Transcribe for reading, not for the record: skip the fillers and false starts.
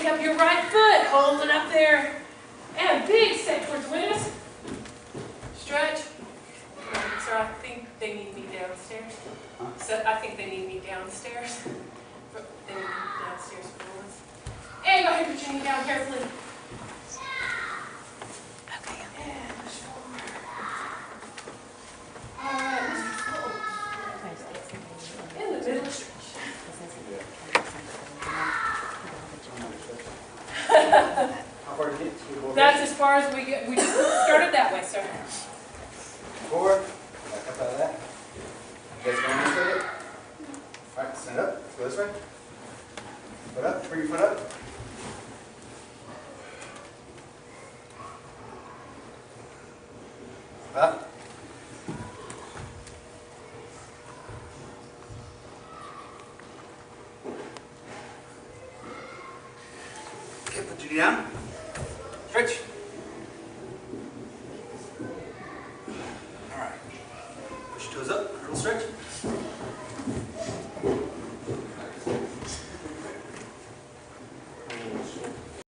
Take up your right foot, hold it up there. And big step towards the windows. Stretch. So I think they need me downstairs. So I think they need me downstairs. They need me downstairs for once. And go ahead and put your knee down carefully. Okay. And push forward. Alright, in the middle stretch. How far did you get? That's as far as we get. We just started that way, sir. Forward. Back up out of that. You guys going this way yet? Alright, stand up. Let's go this way. Foot up. Bring your foot up. Up. Okay, put your knee down. Stretch. All right. Push your toes up. Curl stretch.